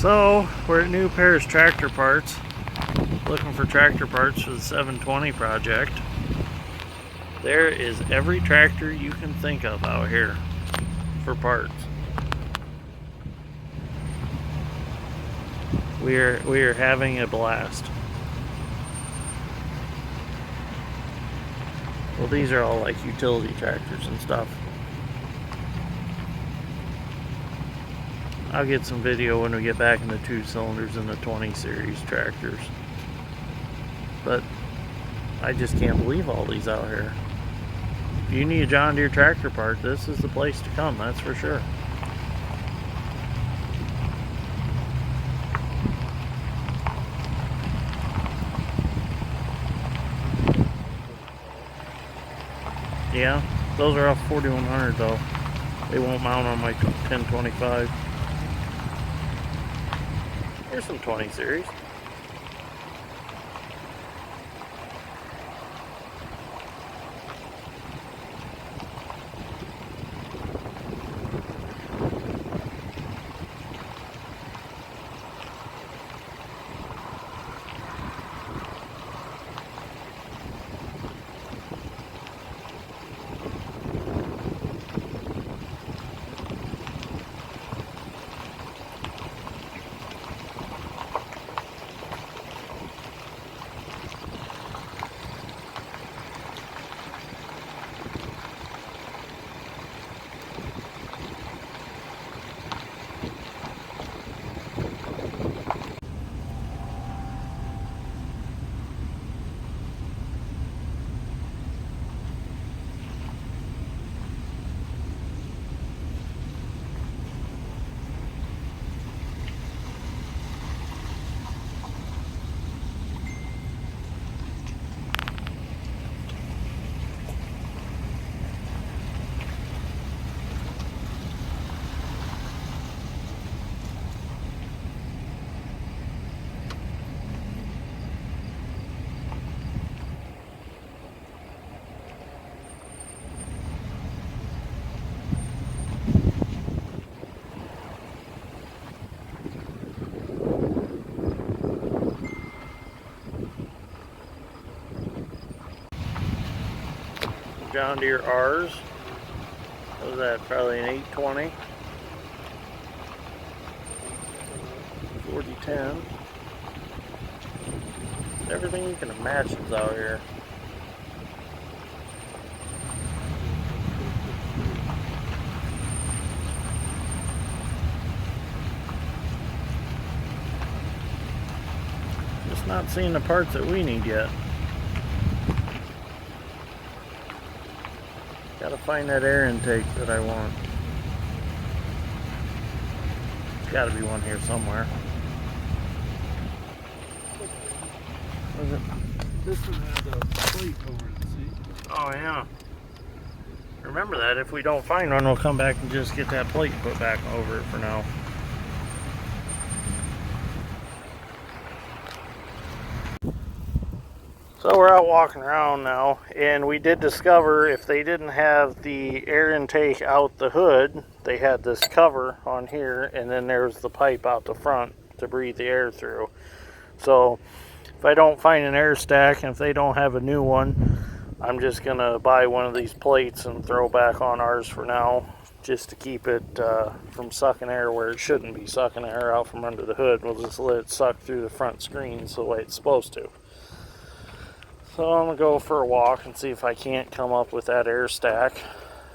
So we're at New Paris Tractor Parts, looking for tractor parts for the 720 project. There is every tractor you can think of out here for parts. We are having a blast. Well, these are all like utility tractors and stuff. I'll get some video when we get back in the 2 cylinders and the 20 series tractors. But I just can't believe all these out here. If you need a John Deere tractor part, this is the place to come, that's for sure. Yeah, those are off 4100 though. They won't mount on my 1025. Here's some 20 series. John Deere R's. What was that? Probably an 820. 4010. Everything you can imagine is out here. Just not seeing the parts that we need yet. Gotta find that air intake that I want. There's gotta be one here somewhere. What is it? This one has a plate over it, see? Oh yeah. Remember that, if we don't find one, we'll come back and just get that plate put back over it for now. So we're out walking around now, and we did discover if they didn't have the air intake out the hood, they had this cover on here, and then there's the pipe out the front to breathe the air through. So if I don't find an air stack, and if they don't have a new one, I'm just gonna buy one of these plates and throw back on ours for now, just to keep it from sucking air where it shouldn't be sucking air out from under the hood. We'll just let it suck through the front screens the way it's supposed to. So I'm going to go for a walk and see if I can't come up with that air stack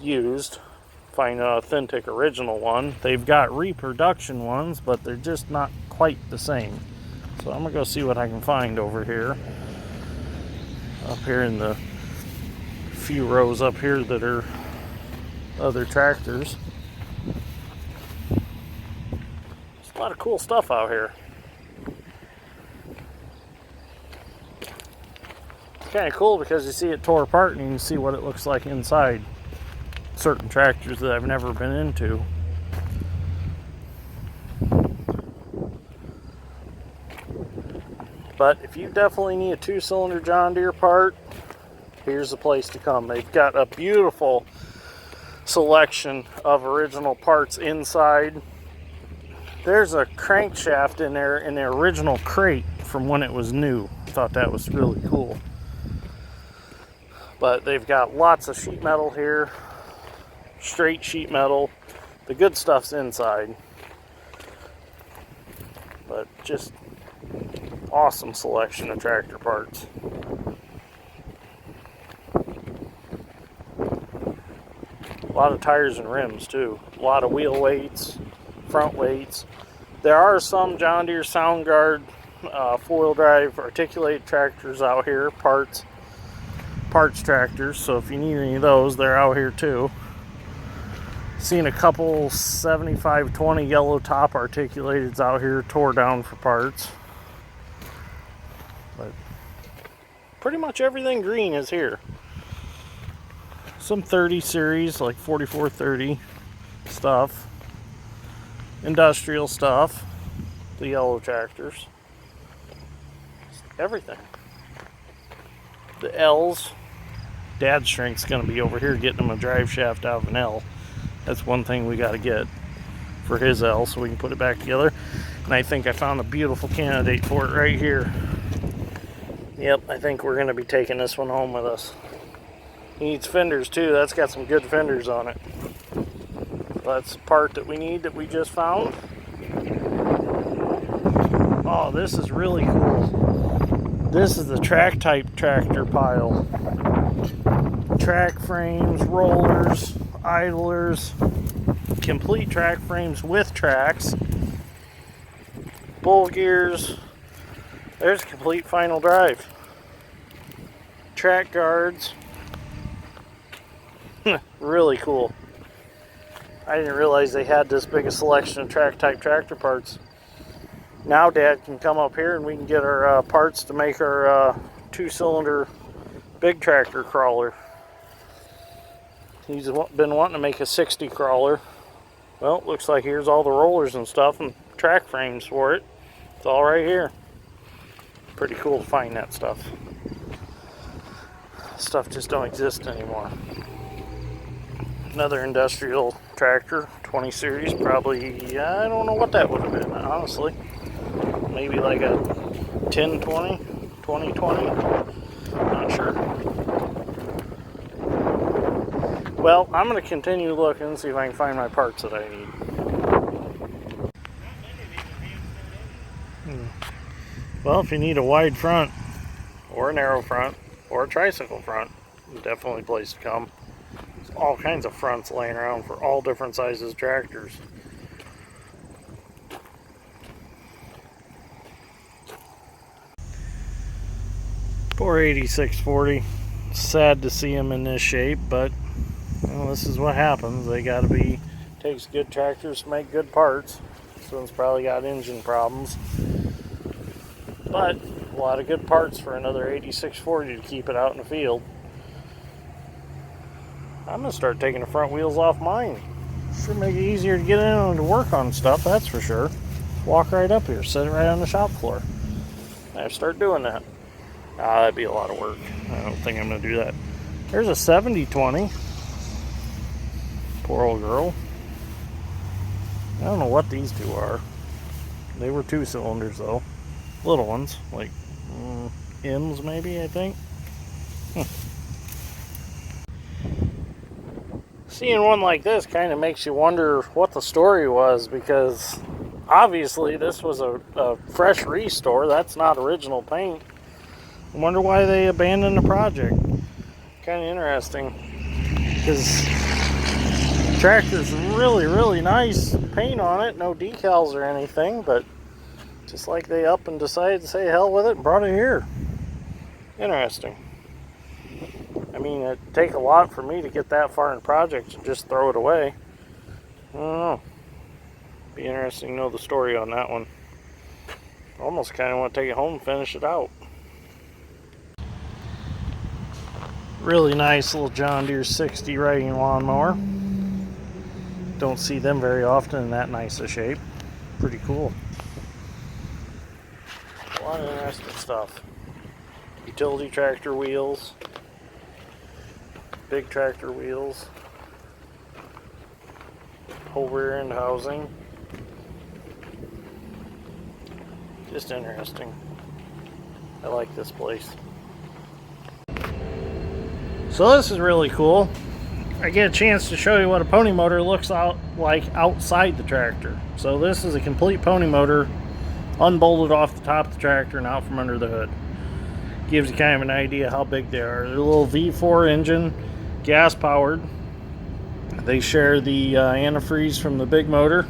used. Find an authentic original one. They've got reproduction ones, but they're just not quite the same. So I'm going to go see what I can find over here. Up here in the few rows up here that are other tractors. There's a lot of cool stuff out here. Kind of cool because you see it tore apart and you can see what it looks like inside certain tractors that I've never been into. But if you definitely need a 2-cylinder John Deere part, here's the place to come. They've got a beautiful selection of original parts inside. There's a crankshaft in there in the original crate from when it was new. I thought that was really cool. But they've got lots of sheet metal here, straight sheet metal. The good stuff's inside. But just awesome selection of tractor parts. A lot of tires and rims too. A lot of wheel weights, front weights. There are some John Deere Soundguard four-wheel drive articulated tractors out here, parts tractors, so if you need any of those, they're out here too. Seen a couple 7520 yellow top articulateds out here tore down for parts. But pretty much everything green is here. Some 30 series, like 4430 stuff. Industrial stuff. The yellow tractors. Everything. The L's. Dad's shrink's going to be over here getting him a drive shaft out of an L. That's one thing we got to get for his L so we can put it back together. And I think I found a beautiful candidate for it right here. Yep, I think we're going to be taking this one home with us. He needs fenders too. That's got some good fenders on it. That's the part that we need that we just found. Oh, this is really cool. This is the track type tractor pile. Track frames, rollers, idlers, complete track frames with tracks, bull gears. There's complete final drive. Track guards. Really cool. I didn't realize they had this big a selection of track type tractor parts. Now Dad can come up here and we can get our parts to make our 2-cylinder big tractor crawler. He's been wanting to make a 60 crawler. Well, looks like here's all the rollers and stuff and track frames for it. It's all right here. Pretty cool to find that stuff. Stuff just don't exist anymore. Another industrial tractor, 20 series, probably, I don't know what that would have been, honestly. Maybe like a 1020, 2020, not sure. Well, I'm going to continue looking and see if I can find my parts that I need. Well, if you need a wide front, or a narrow front, or a tricycle front, definitely a place to come. There's all kinds of fronts laying around for all different sizes tractors. Poor 8640. Sad to see them in this shape, but well, this is what happens. They got to be. Takes good tractors to make good parts. This one's probably got engine problems, but a lot of good parts for another 8640 to keep it out in the field. I'm gonna start taking the front wheels off mine. Should make it easier to get in and to work on stuff, that's for sure. Walk right up here, set it right on the shop floor. I start doing that. That'd be a lot of work. I don't think I'm gonna do that. There's a 7020. Poor old girl. I don't know what these two are. They were 2 cylinders though. Little ones, like M's maybe, I think. Seeing one like this kind of makes you wonder what the story was, because obviously this was a fresh restore. That's not original paint. I wonder why they abandoned the project. Kind of interesting, because the tractor's really, really nice paint on it. No decals or anything, but just like they up and decided to say hell with it and brought it here. Interesting. I mean, it'd take a lot for me to get that far in the project and just throw it away. I don't know. Be interesting to know the story on that one. Almost kind of want to take it home and finish it out. Really nice little John Deere 60 riding lawnmower. Don't see them very often in that nice a shape. Pretty cool. A lot of interesting stuff. Utility tractor wheels. Big tractor wheels. Whole rear end housing. Just interesting. I like this place. So this is really cool. I get a chance to show you what a pony motor looks like outside the tractor. So this is a complete pony motor, unbolted off the top of the tractor and out from under the hood. Gives you kind of an idea how big they are. They're a little V4 engine, gas powered. They share the antifreeze from the big motor.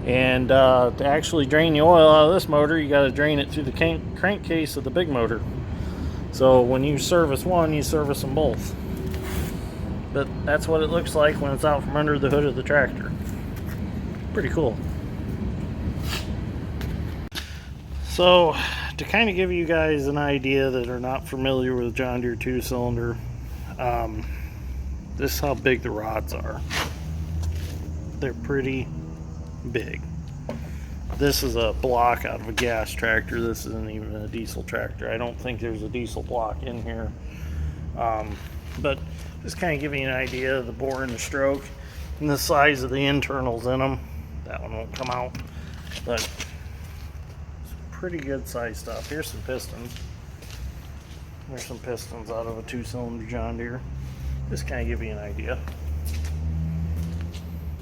And to actually drain the oil out of this motor, you got to drain it through the crankcase of the big motor. So when you service one, you service them both. But that's what it looks like when it's out from under the hood of the tractor. Pretty cool. So to kind of give you guys an idea that are not familiar with John Deere 2-cylinder, this is how big the rods are. They're pretty big. This is a block out of a gas tractor. This isn't even a diesel tractor. I don't think there's a diesel block in here. But just kind of giving you an idea of the bore and the stroke and the size of the internals in them. That one won't come out, but it's pretty good size stuff. Here's some pistons. There's some pistons out of a 2-cylinder John Deere. Just kind of give you an idea.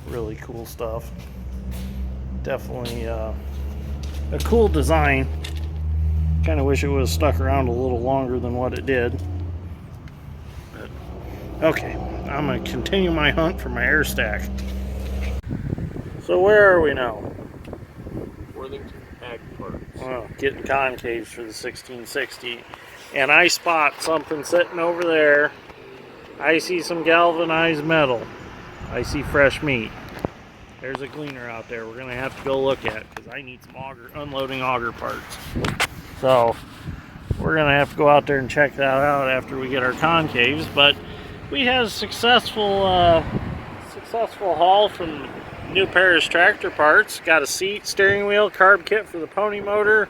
Really cool stuff. Definitely a cool design. Kind of wish it would have stuck around a little longer than what it did. But, okay, I'm going to continue my hunt for my air stack. So where are we now? Worthington Ag Parts. Well, getting concaves for the 1660. And I spot something sitting over there. I see some galvanized metal. I see fresh meat. There's a gleaner out there we're going to have to go look at because I need some unloading auger parts. So we're going to have to go out there and check that out after we get our concaves. But we had a successful haul from New Paris tractor parts. Got a seat, steering wheel, carb kit for the pony motor,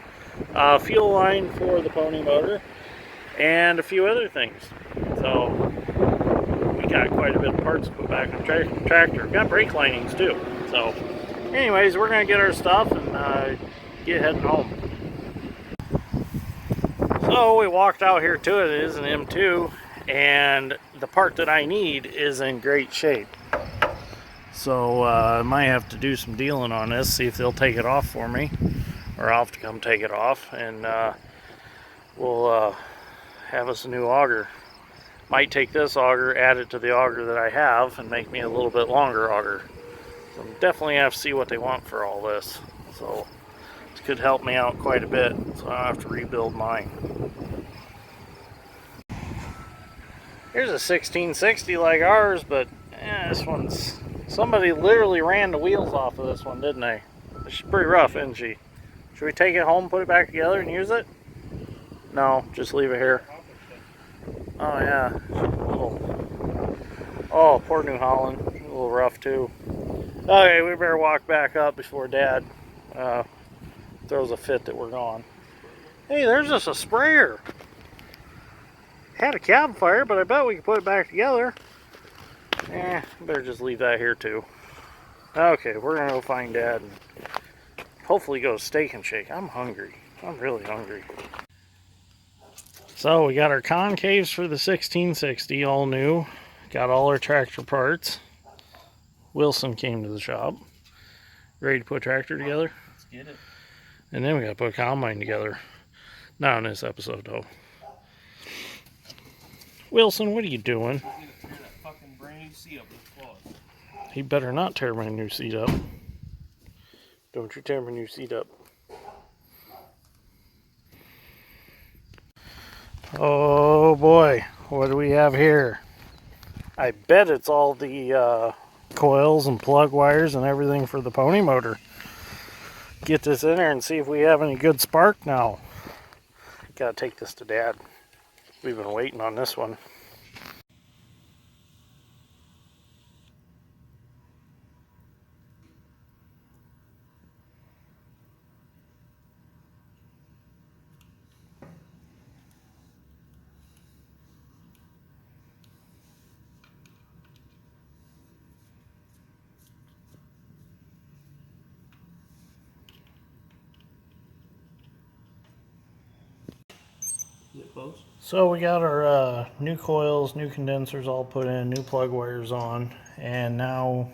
fuel line for the pony motor, and a few other things. So we got quite a bit of parts to put back on the tractor. We got brake linings too. So anyways, we're going to get our stuff and get heading home. So we walked out here to it. It is an M2, and the part that I need is in great shape. So I might have to do some dealing on this, see if they'll take it off for me, or I'll have to come take it off, and we'll have us a new auger. Might take this auger, add it to the auger that I have, and make me a little bit longer auger. So definitely have to see what they want for all this. So this could help me out quite a bit, so I don't have to rebuild mine. Here's a 1660 like ours, but this one's... Somebody literally ran the wheels off of this one, didn't they? She's pretty rough, isn't she? Should we take it home, put it back together, and use it? No, just leave it here. Oh yeah, oh, poor New Holland, a little rough too. Okay, we better walk back up before Dad throws a fit that we're gone. Hey, there's just a sprayer. Had a cab fire, but I bet we can put it back together. Better just leave that here too. Okay, we're gonna go find Dad and hopefully go Steak and Shake. I'm hungry. I'm really hungry. So we got our concaves for the 1660, all new. Got all our tractor parts. Wilson came to the shop. Ready to put a tractor together? Let's get it. And then we gotta put a combine together. Not on this episode though. Wilson, what are you doing? He better not tear my new seat up. Don't you tear my new seat up. Oh boy, what do we have here? I bet it's all the coils and plug wires and everything for the pony motor. Get this in there and see if we have any good spark now. Gotta take this to Dad. We've been waiting on this one. Is it close? So we got our new coils, new condensers all put in, new plug wires on, and now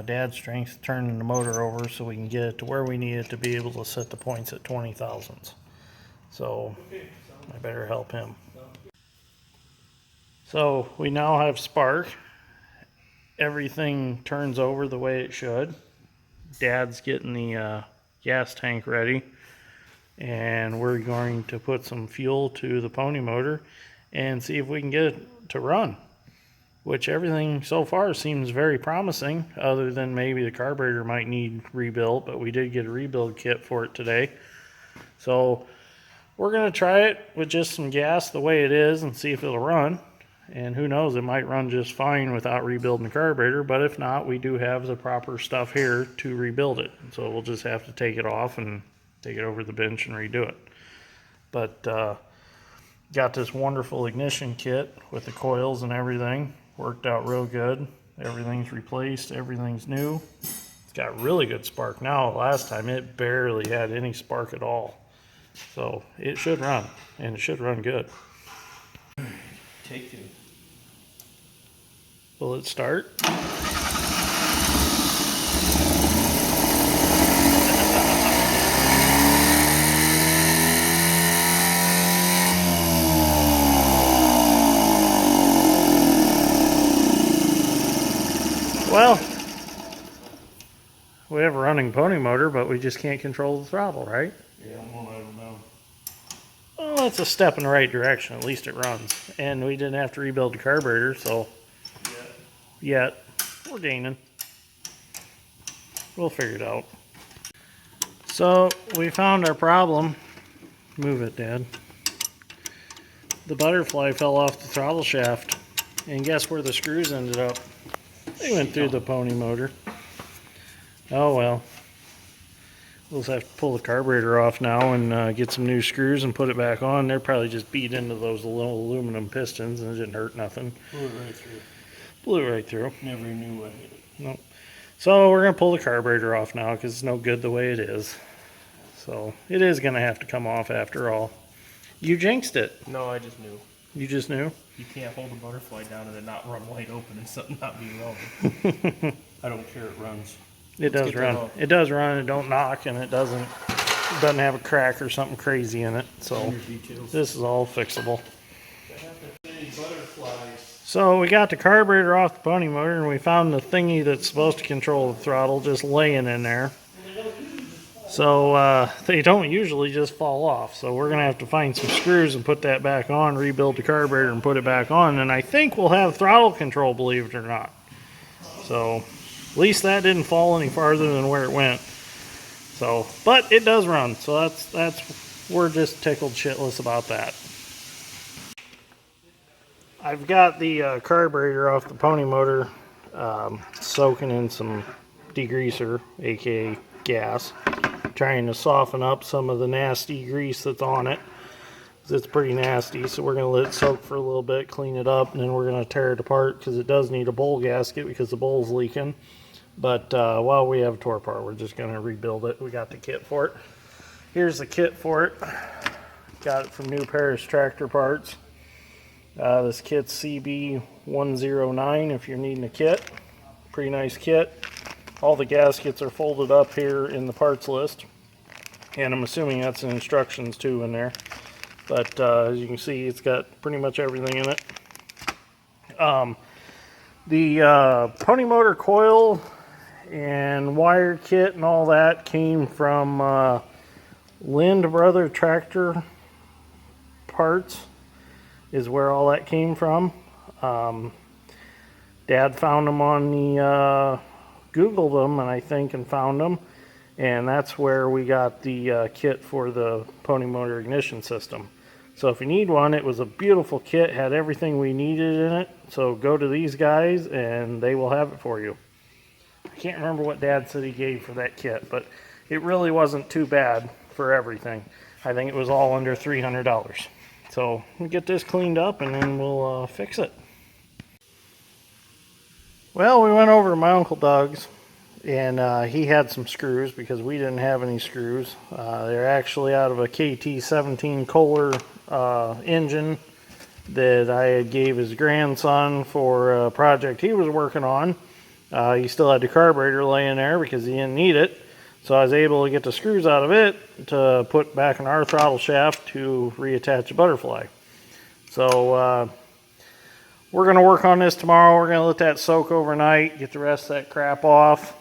Dad's strength turning the motor over so we can get it to where we need it to be able to set the points at 20 thousandths. So I better help him. So we now have spark. Everything turns over the way it should. Dad's getting the gas tank ready, and we're going to put some fuel to the pony motor and see if we can get it to run, which everything so far seems very promising, other than maybe the carburetor might need rebuilt, but we did get a rebuild kit for it today. So we're going to try it with just some gas the way it is and see if it'll run. And who knows, it might run just fine without rebuilding the carburetor, but if not, we do have the proper stuff here to rebuild it. So we'll just have to take it off and take it over the bench and redo it. But got this wonderful ignition kit with the coils and everything. Worked out real good. Everything's replaced, everything's new. It's got really good spark now. Last time it barely had any spark at all. So it should run, and it should run good. Take two. Will it start? Well, we have a running pony motor, but we just can't control the throttle, right? Yeah, I'm gonna let them know. Well, that's a step in the right direction. At least it runs. And we didn't have to rebuild the carburetor, so yet we're gaining. We'll figure it out. So we found our problem. Move it, Dad. The butterfly fell off the throttle shaft. And guess where the screws ended up? They went through the pony motor. Oh well. We'll just have to pull the carburetor off now and get some new screws and put it back on. They're probably just beat into those little aluminum pistons and it didn't hurt nothing. Blew it right through. Blew it right through. Never knew what hit it. Nope. So we're going to pull the carburetor off now because it's no good the way it is. So it is going to have to come off after all. You jinxed it. No, I just knew. You just knew? You can't hold a butterfly down and then not run wide open and something not be wrong. I don't care, it runs. It does run. It does run. It don't knock, and it doesn't have a crack or something crazy in it. So this is all fixable. So we got the carburetor off the pony motor, and we found the thingy that's supposed to control the throttle just laying in there. So they don't usually just fall off. So we're gonna have to find some screws and put that back on, rebuild the carburetor and put it back on, and I think we'll have throttle control, believe it or not. So at least that didn't fall any farther than where it went. So, but it does run. So that's we're just tickled shitless about that. I've got the carburetor off the pony motor soaking in some degreaser, aka gas, trying to soften up some of the nasty grease that's on it. It's pretty nasty, so we're going to let it soak for a little bit, clean it up, and then we're going to tear it apart because it does need a bowl gasket because the bowl's leaking. But while we have a torque part, we're just going to rebuild it. We got the kit for it. Here's the kit for it. Got it from New Paris Tractor Parts. This kit's CB109 if you're needing a kit. Pretty nice kit. All the gaskets are folded up here in the parts list. And I'm assuming that's the instructions too in there. But as you can see, it's got pretty much everything in it. The pony motor coil and wire kit and all that came from Lind Brother Tractor Parts is where all that came from. Dad found them on the Googled them and I think and found them, and that's where we got the kit for the pony motor ignition system. So if you need one, it was a beautiful kit, had everything we needed in it. So go to these guys and they will have it for you. I can't remember what Dad said he gave for that kit, but it really wasn't too bad for everything. I think it was all under $300. So we'll get this cleaned up and then we'll fix it. Well, we went over to my Uncle Doug's and he had some screws because we didn't have any screws. They're actually out of a KT-17 Kohler engine that I gave his grandson for a project he was working on. He still had the carburetor laying there because he didn't need it. So I was able to get the screws out of it to put back in our throttle shaft to reattach the butterfly. So we're going to work on this tomorrow. We're going to let that soak overnight, get the rest of that crap off,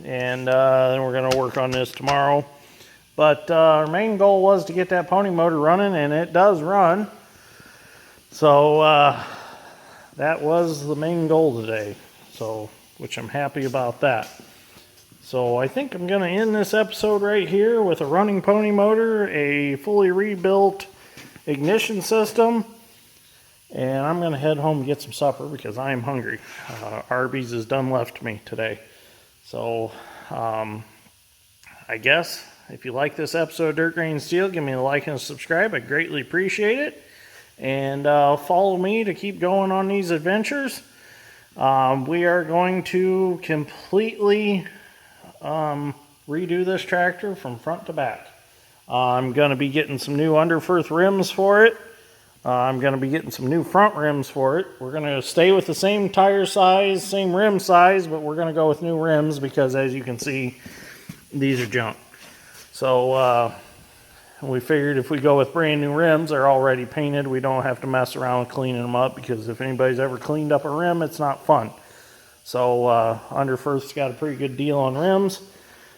and then we're going to work on this tomorrow. But our main goal was to get that pony motor running, and it does run. So that was the main goal today, so which I'm happy about that. So I think I'm going to end this episode right here with a running pony motor, a fully rebuilt ignition system, and I'm going to head home and get some supper because I am hungry. Arby's has done left me today. So I guess if you like this episode of Dirt Grain Steel, give me a like and a subscribe. I greatly appreciate it. And follow me to keep going on these adventures. We are going to completely redo this tractor from front to back. I'm going to be getting some new underfirth rims for it. I'm going to be getting some new front rims for it. We're going to stay with the same tire size, same rim size, but we're going to go with new rims because, as you can see, these are junk. So we figured if we go with brand new rims, they're already painted. We don't have to mess around with cleaning them up because if anybody's ever cleaned up a rim, it's not fun. So Underfirth's got a pretty good deal on rims.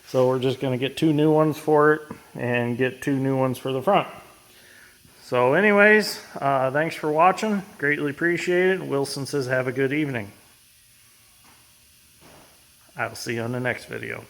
So we're just going to get 2 new ones for it and get 2 new ones for the front. So anyways, thanks for watching. Greatly appreciate it. Wilson says have a good evening. I'll see you on the next video.